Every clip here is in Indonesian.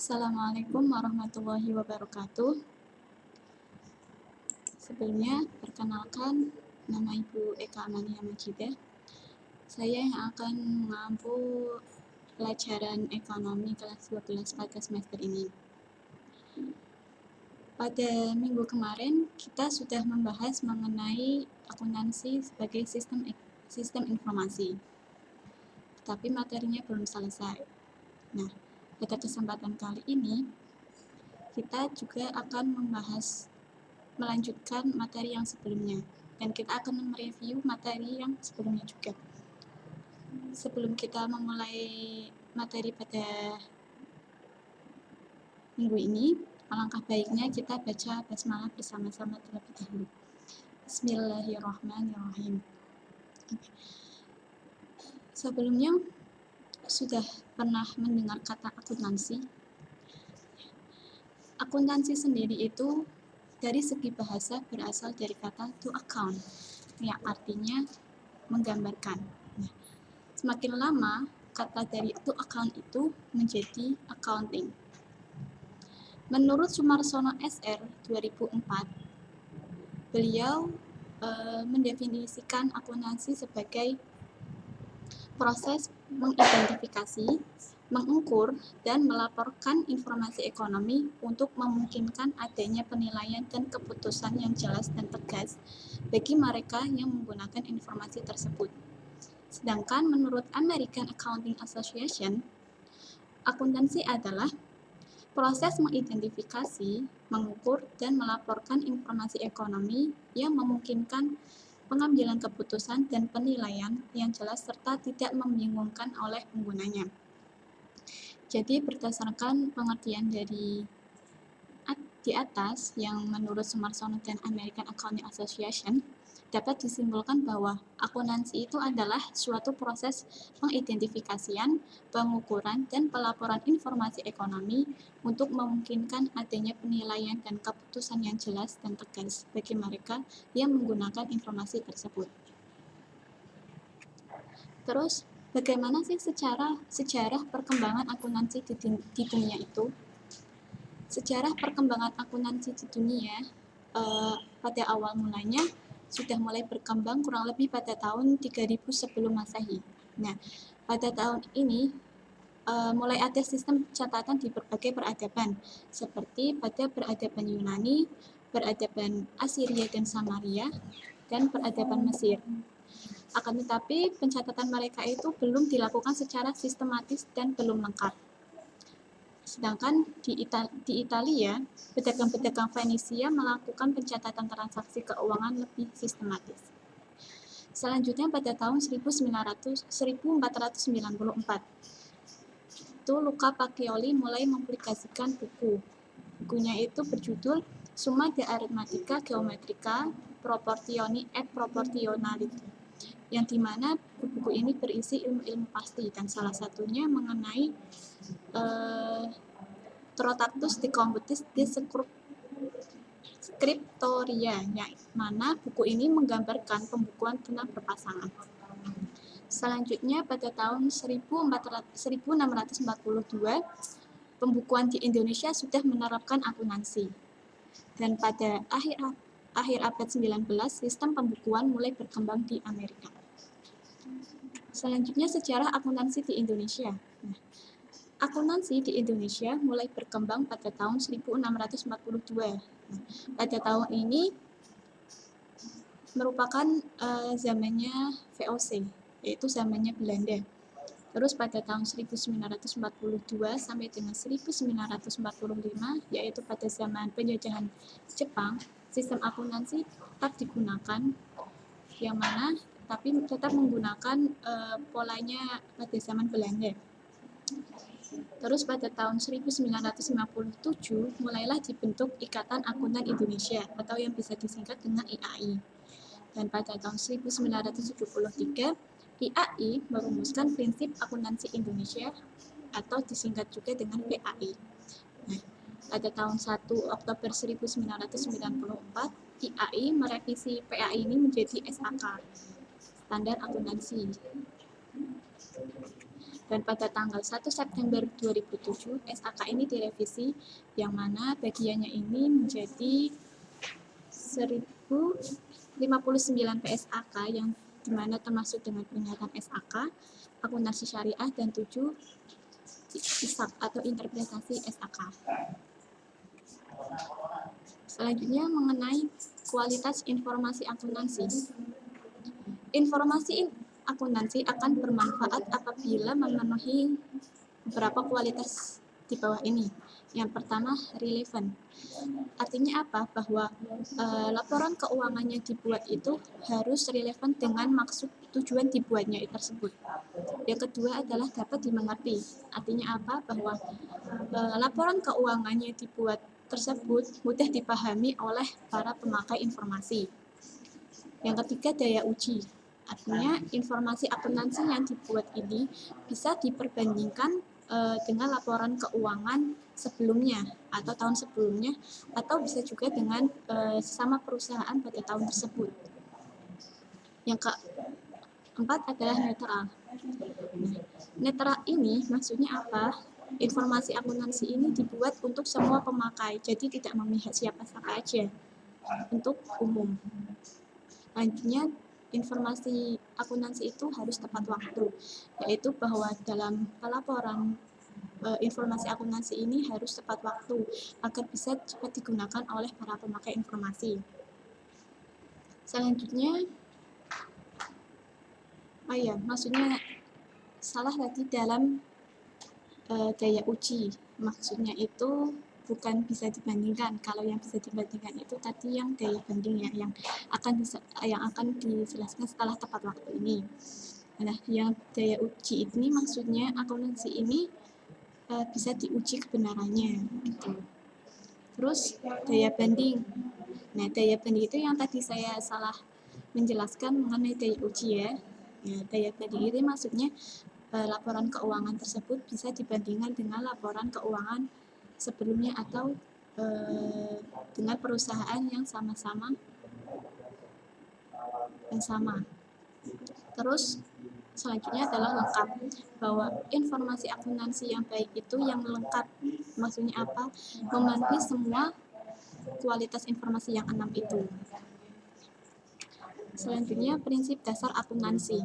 Assalamualaikum warahmatullahi wabarakatuh. Sebelumnya, perkenalkan, nama Ibu Eka Amania Majidah. Saya yang akan mengampu pelajaran ekonomi kelas 12 pada semester ini. Pada minggu kemarin, kita sudah membahas mengenai akuntansi sebagai sistem informasi. Tapi materinya belum selesai. Nah, pada kesempatan kali ini, kita juga akan melanjutkan materi yang sebelumnya, dan kita akan mereview materi yang sebelumnya juga. Sebelum kita memulai materi pada minggu ini, alangkah baiknya kita baca basmalah bersama-sama terlebih dahulu. Bismillahirrahmanirrahim. Sebelumnya sudah pernah mendengar kata akuntansi? Akuntansi sendiri itu dari segi bahasa berasal dari kata to account, yang artinya menggambarkan. Nah, semakin lama kata dari to account itu menjadi accounting. Menurut Sumarsono SR 2004, beliau mendefinisikan akuntansi sebagai proses mengidentifikasi, mengukur, dan melaporkan informasi ekonomi untuk memungkinkan adanya penilaian dan keputusan yang jelas dan tegas bagi mereka yang menggunakan informasi tersebut. Sedangkan menurut American Accounting Association, akuntansi adalah proses mengidentifikasi, mengukur, dan melaporkan informasi ekonomi yang memungkinkan pengambilan keputusan dan penilaian yang jelas serta tidak membingungkan oleh penggunanya. Jadi berdasarkan pengertian di atas yang menurut Sumarsono dan American Accounting Association, dapat disimpulkan bahwa akuntansi itu adalah suatu proses pengidentifikasian, pengukuran, dan pelaporan informasi ekonomi untuk memungkinkan adanya penilaian dan keputusan yang jelas dan tegas bagi mereka yang menggunakan informasi tersebut. Terus, bagaimana sih sejarah perkembangan akuntansi di dunia itu? Sejarah perkembangan akuntansi di dunia pada awal mulanya sudah mulai berkembang kurang lebih pada tahun 3000 sebelum Masehi. Nah, pada tahun ini mulai ada sistem catatan di berbagai peradaban, seperti pada peradaban Yunani, peradaban Assyria dan Samaria, dan peradaban Mesir. Akan tetapi, pencatatan mereka itu belum dilakukan secara sistematis dan belum lengkap. Sedangkan di Italia, pedagang-pedagang Venesia melakukan pencatatan transaksi keuangan lebih sistematis. Selanjutnya pada tahun 1494, itu Luca Pacioli mulai mempublikasikan buku. Bukunya itu berjudul Summa de Arithmetica Geometrica Proportioni et Proportionality, yang dimana buku ini berisi ilmu-ilmu pasti dan salah satunya mengenai Tractatus de Computis de Scriptoria, yang mana buku ini menggambarkan pembukuan tentang berpasangan. Selanjutnya pada tahun 1642, pembukuan di Indonesia sudah menerapkan akuntansi. Dan pada akhir abad 19, sistem pembukuan mulai berkembang di Amerika. Selanjutnya sejarah akuntansi di Indonesia. Nah, akuntansi di Indonesia mulai berkembang pada tahun 1642. Nah, pada tahun ini merupakan zamannya VOC, yaitu zamannya Belanda. Terus pada tahun 1942 sampai dengan 1945, yaitu pada zaman penjajahan Jepang, sistem akuntansi tetap digunakan, yang mana tapi tetap menggunakan polanya pada zaman Belanda. Terus pada tahun 1957 mulailah dibentuk Ikatan Akuntan Indonesia atau yang bisa disingkat dengan IAI. Dan pada tahun 1973 IAI merumuskan prinsip akuntansi Indonesia atau disingkat juga dengan PAI. Nah, pada tahun 1 Oktober 1994 IAI merevisi PAI ini menjadi SAK, Standar Akuntansi. Dan pada tanggal 1 September 2007, SAK ini direvisi, yang mana bagiannya ini menjadi 1059 PSAK, yang dimana termasuk dengan peringatan SAK, akuntansi syariah, dan 7 ISAK atau interpretasi SAK. Selanjutnya mengenai kualitas informasi akuntansi. Informasi akuntansi akan bermanfaat apabila memenuhi beberapa kualitas di bawah ini. Yang pertama, relevan. Artinya apa? Bahwa laporan keuangan yang dibuat itu harus relevan dengan maksud tujuan dibuatnya tersebut. Yang kedua adalah dapat dimengerti. Artinya apa? Bahwa laporan keuangan yang dibuat tersebut mudah dipahami oleh para pemakai informasi. Yang ketiga, daya uji. Artinya informasi akuntansi yang dibuat ini bisa diperbandingkan dengan laporan keuangan sebelumnya atau tahun sebelumnya, atau bisa juga dengan sesama perusahaan pada tahun tersebut. Yang keempat adalah netral. Netral ini maksudnya apa? Informasi akuntansi ini dibuat untuk semua pemakai, jadi tidak memihak siapa saja, untuk umum. Selanjutnya, informasi akuntansi itu harus tepat waktu, yaitu bahwa dalam pelaporan informasi akuntansi ini harus tepat waktu agar bisa cepat digunakan oleh para pemakai informasi. Selanjutnya, maksudnya salah tadi dalam daya uji, maksudnya itu bukan bisa dibandingkan. Kalau yang bisa dibandingkan itu tadi yang daya banding yang akan dijelaskan setelah tepat waktu ini. Nah, yang daya uji ini maksudnya akuntansi ini bisa diuji kebenarannya gitu. Terus daya banding. Nah, daya banding itu yang tadi saya salah menjelaskan mengenai daya uji ya. Daya banding ini maksudnya laporan keuangan tersebut bisa dibandingkan dengan laporan keuangan sebelumnya atau dengan perusahaan yang sama. Terus selanjutnya adalah lengkap, bahwa informasi akuntansi yang baik itu yang lengkap. Maksudnya apa? Memenuhi semua kualitas informasi yang 6 itu. Selanjutnya, prinsip dasar akuntansi.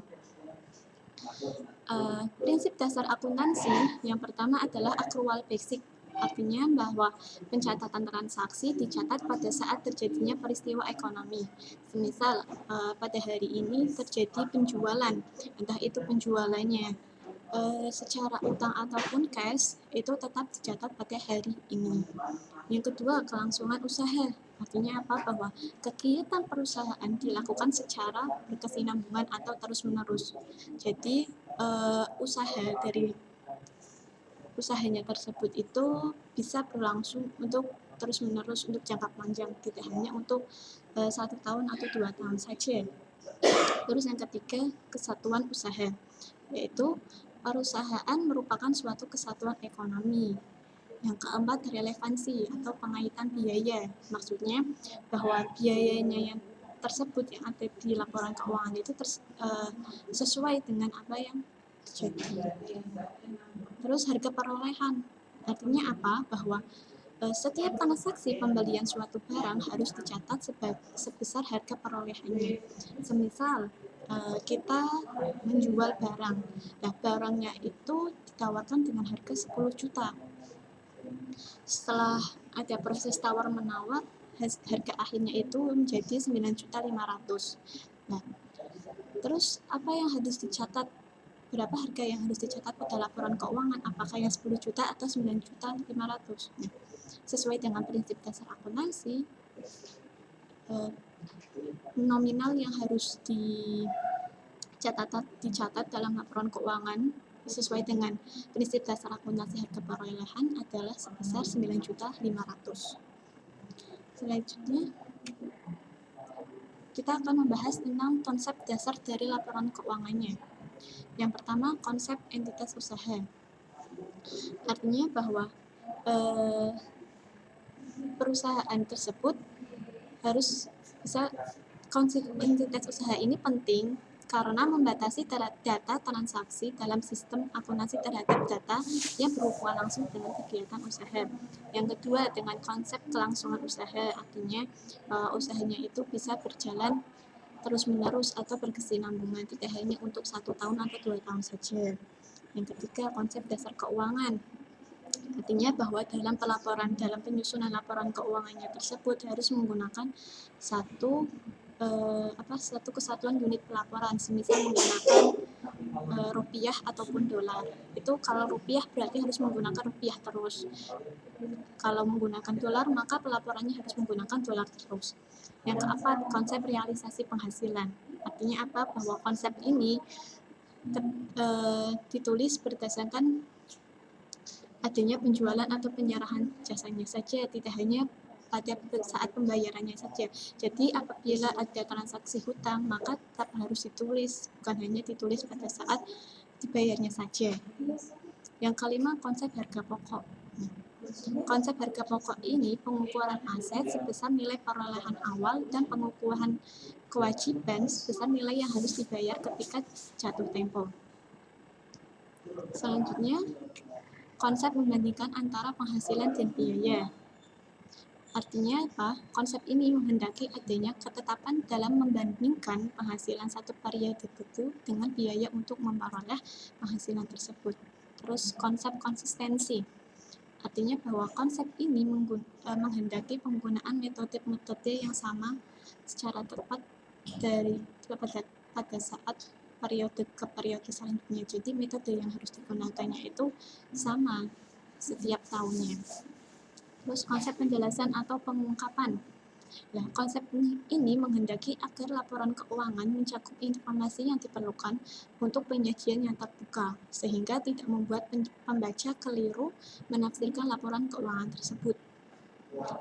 Prinsip dasar akuntansi yang pertama adalah accrual basic, artinya bahwa pencatatan transaksi dicatat pada saat terjadinya peristiwa ekonomi. Semisal pada hari ini terjadi penjualan, entah itu penjualannya secara utang ataupun cash, itu tetap dicatat pada hari ini. Yang kedua, kelangsungan usaha. Artinya apa? Bahwa kegiatan perusahaan dilakukan secara berkesinambungan atau terus-menerus. Jadi usaha dari usahanya tersebut itu bisa berlangsung untuk terus-menerus untuk jangka panjang, tidak hanya untuk 1 tahun atau 2 tahun saja. Terus yang ketiga, kesatuan usaha, yaitu perusahaan merupakan suatu kesatuan ekonomi. Yang keempat, relevansi atau pengaitan biaya. Maksudnya bahwa biayanya yang tersebut yang ada di laporan keuangan itu sesuai dengan apa yang terjadi. Terus harga perolehan. Artinya apa? Bahwa setiap transaksi pembelian suatu barang harus dicatat sebesar harga perolehannya. Semisal kita menjual barang, nah barangnya itu ditawarkan dengan harga 10 juta. Setelah ada proses tawar-menawar, harga akhirnya itu menjadi 9.500.000. Nah, terus apa yang harus dicatat? Berapa harga yang harus dicatat pada laporan keuangan? Apakah yang 10 juta atau 9.500.000? Nah, sesuai dengan prinsip dasar akuntansi, nominal yang harus dicatat dalam laporan keuangan sesuai dengan prinsip dasar akuntansi harga perolehan adalah sebesar 9.500.000. Selanjutnya, kita akan membahas tentang konsep dasar dari laporan keuangannya. Yang pertama, konsep entitas usaha. Artinya bahwa perusahaan tersebut harus bisa, konsep entitas usaha ini penting karena membatasi data transaksi dalam sistem akuntansi terhadap data yang berhubungan langsung dengan kegiatan usaha. Yang kedua, dengan konsep kelangsungan usaha, artinya usahanya itu bisa berjalan terus-menerus atau berkesinambungan, tidak hanya untuk 1 tahun atau 2 tahun saja. Yang ketiga, konsep dasar keuangan, artinya bahwa dalam penyusunan laporan keuangannya tersebut harus menggunakan satu kesatuan unit pelaporan, semisal menggunakan rupiah ataupun dolar. Itu kalau rupiah berarti harus menggunakan rupiah terus. Kalau menggunakan dolar, maka pelaporannya harus menggunakan dolar terus. Yang keempat, konsep realisasi penghasilan. Artinya apa? Bahwa konsep ini ditulis berdasarkan adanya penjualan atau penyerahan jasanya saja, tidak hanya pada saat pembayarannya saja. Jadi apabila ada transaksi hutang, maka tetap harus ditulis, bukan hanya ditulis pada saat dibayarnya saja. Yang kelima, konsep harga pokok. Konsep harga pokok ini pengukuran aset sebesar nilai perolehan awal dan pengukuhan kewajiban sebesar nilai yang harus dibayar ketika jatuh tempo. Selanjutnya, konsep membandingkan antara penghasilan dan biaya. Artinya apa? Konsep ini menghendaki adanya ketetapan dalam membandingkan penghasilan satu periode itu dengan biaya untuk memperoleh penghasilan tersebut. Terus konsep konsistensi. Artinya bahwa konsep ini menghendaki penggunaan metode-metode yang sama secara tepat pada saat periode ke periode selanjutnya. Jadi metode yang harus digunakannya itu sama setiap tahunnya. Terus konsep penjelasan atau pengungkapan. Nah, konsep ini menghendaki agar laporan keuangan mencakup informasi yang diperlukan untuk penyajian yang terbuka, sehingga tidak membuat pembaca keliru menafsirkan laporan keuangan tersebut.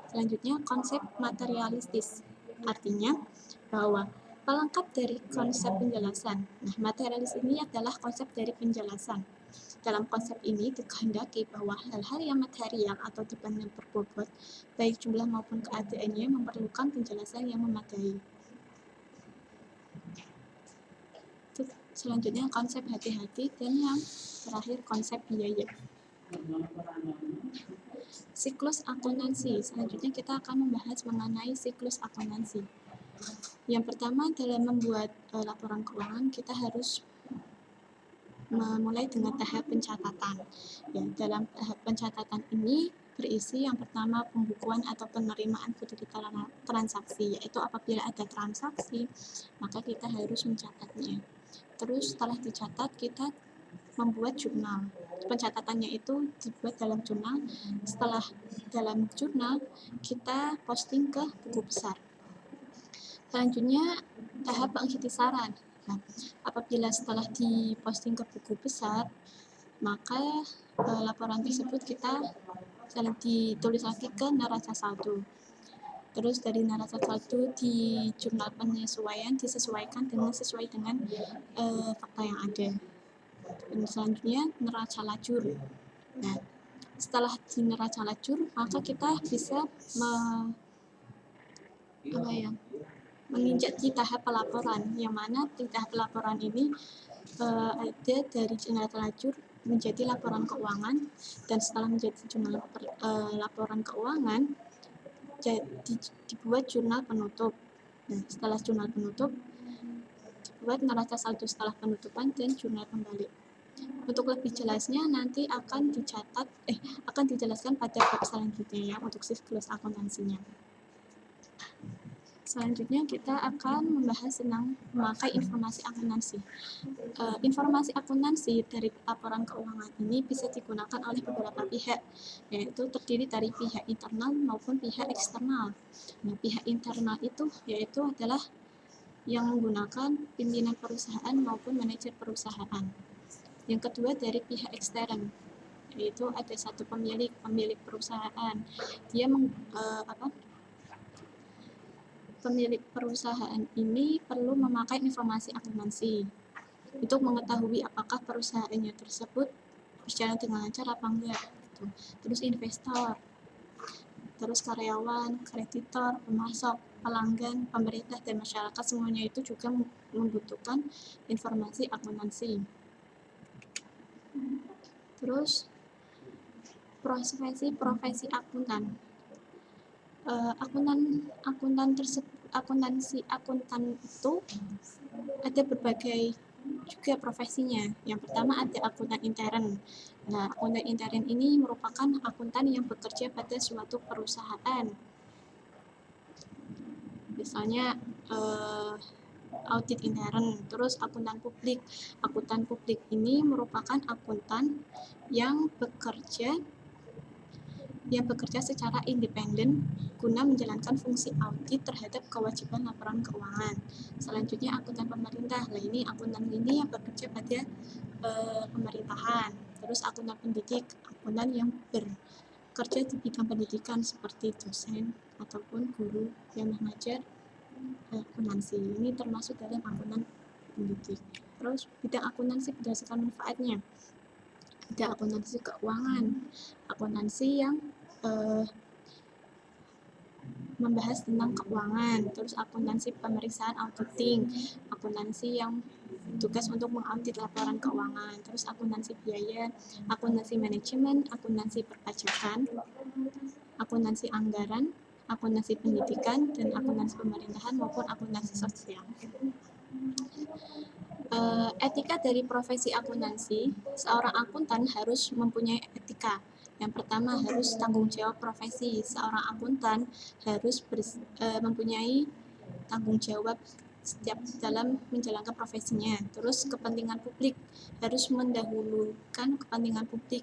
Selanjutnya, konsep materialistis. Artinya bahwa pelengkap dari konsep penjelasan. Nah, materialis ini adalah konsep dari penjelasan. Dalam konsep ini dikehendaki bahwa hal-hal yang material atau dipandang berbobot, baik jumlah maupun keadaannya, memerlukan penjelasan yang memadai. Selanjutnya konsep hati-hati, dan yang terakhir konsep biaya. Siklus akuntansi. Selanjutnya kita akan membahas mengenai siklus akuntansi. Yang pertama, dalam membuat laporan keuangan, kita harus memulai dengan tahap pencatatan. Ya, dalam tahap pencatatan ini berisi yang pertama pembukuan atau penerimaan bukti transaksi, yaitu apabila ada transaksi maka kita harus mencatatnya. Terus setelah dicatat kita membuat jurnal. Pencatatannya itu dibuat dalam jurnal. Setelah dalam jurnal kita posting ke buku besar. Selanjutnya tahap pengikhtisaran. Nah, apabila setelah diposting ke buku besar, maka laporan tersebut kita ditulis lagi ke neraca saldo. Terus dari neraca saldo di jurnal penyesuaian disesuaikan sesuai dengan fakta yang ada. Dan selanjutnya neraca lajur. Nah, setelah di neraca lajur, maka kita bisa menginjak di tahap pelaporan, yang mana di tahap pelaporan ini ada dari neraca lajur menjadi laporan keuangan, dan setelah menjadi jurnal laporan keuangan dibuat jurnal penutup. Nah, setelah jurnal penutup dibuat neraca saldo setelah penutupan dan jurnal pembalik. Untuk lebih jelasnya nanti akan dijelaskan pada bab selanjutnya ya, untuk siklus akuntansinya. Selanjutnya kita akan membahas tentang memakai informasi akuntansi. Informasi akuntansi dari laporan keuangan ini bisa digunakan oleh beberapa pihak, yaitu terdiri dari pihak internal maupun pihak eksternal. Nah, pihak internal itu yaitu adalah yang menggunakan pimpinan perusahaan maupun manajer perusahaan. Yang kedua dari pihak ekstern, yaitu ada satu pemilik perusahaan. Dia pemilik perusahaan ini perlu memakai informasi akuntansi untuk mengetahui apakah perusahaannya tersebut berjalan dengan lancar apa enggak gitu. Terus investor terus karyawan, kreditor, pemasok, pelanggan, pemerintah, dan masyarakat, semuanya itu juga membutuhkan informasi akuntansi. Terus profesi akuntan. Akuntan itu ada berbagai juga profesinya. Yang pertama ada akuntan intern. Nah, akuntan intern ini merupakan akuntan yang bekerja pada suatu perusahaan. Misalnya audit intern. Terus akuntan publik. Akuntan publik ini merupakan akuntan yang bekerja secara independen guna menjalankan fungsi audit terhadap kewajiban laporan keuangan. Selanjutnya akuntan pemerintah. Nah, ini akuntan ini yang bekerja pada pemerintahan. Terus akuntan pendidik, akuntan yang bekerja di bidang pendidikan seperti dosen ataupun guru yang mengajar akuntansi. Ini termasuk dalam akuntan pendidik. Terus bidang akuntansi berdasarkan manfaatnya. Ada akuntansi keuangan, akuntansi yang membahas tentang keuangan, terus akuntansi pemeriksaan auditing, akuntansi yang tugas untuk mengaudit laporan keuangan, terus akuntansi biaya, akuntansi manajemen, akuntansi perpajakan, akuntansi anggaran, akuntansi pendidikan, dan akuntansi pemerintahan maupun akuntansi sosial. Etika dari profesi akuntansi, seorang akuntan harus mempunyai etika. Yang pertama harus tanggung jawab profesi. Seorang akuntan harus mempunyai tanggung jawab setiap dalam menjalankan profesinya. Terus kepentingan publik, harus mendahulukan kepentingan publik.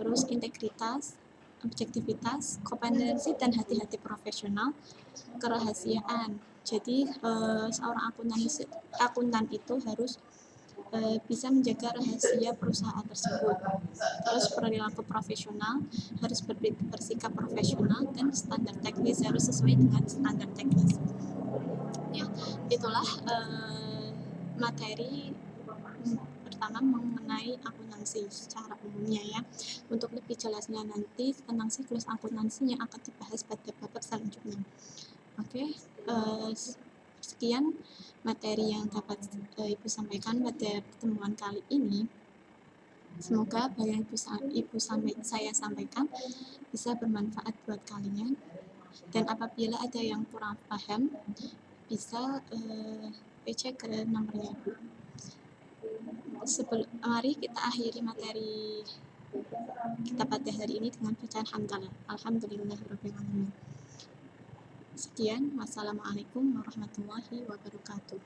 Terus integritas, objektivitas, kompetensi, dan hati-hati profesional, kerahasiaan. Jadi seorang akuntan itu harus bisa menjaga rahasia perusahaan tersebut. Terus perilaku profesional, harus bersikap profesional, dan standar teknis harus sesuai dengan standar teknis. Ya, itulah materi pertama mengenai akuntansi secara umumnya ya. Untuk lebih jelasnya nanti tentang siklus akuntansi yang akan dibahas pada bab selanjutnya. Oke, sekian materi yang dapat Ibu sampaikan pada pertemuan kali ini. Semoga apa yang saya sampaikan bisa bermanfaat buat kalian. Dan apabila ada yang kurang paham, bisa PC ke nomornya Ibu. Mari kita akhiri materi kita pada hari ini dengan bacaan hamdalah. Alhamdulillahirrahmanirrahim. Sekian, wassalamualaikum warahmatullahi wabarakatuh.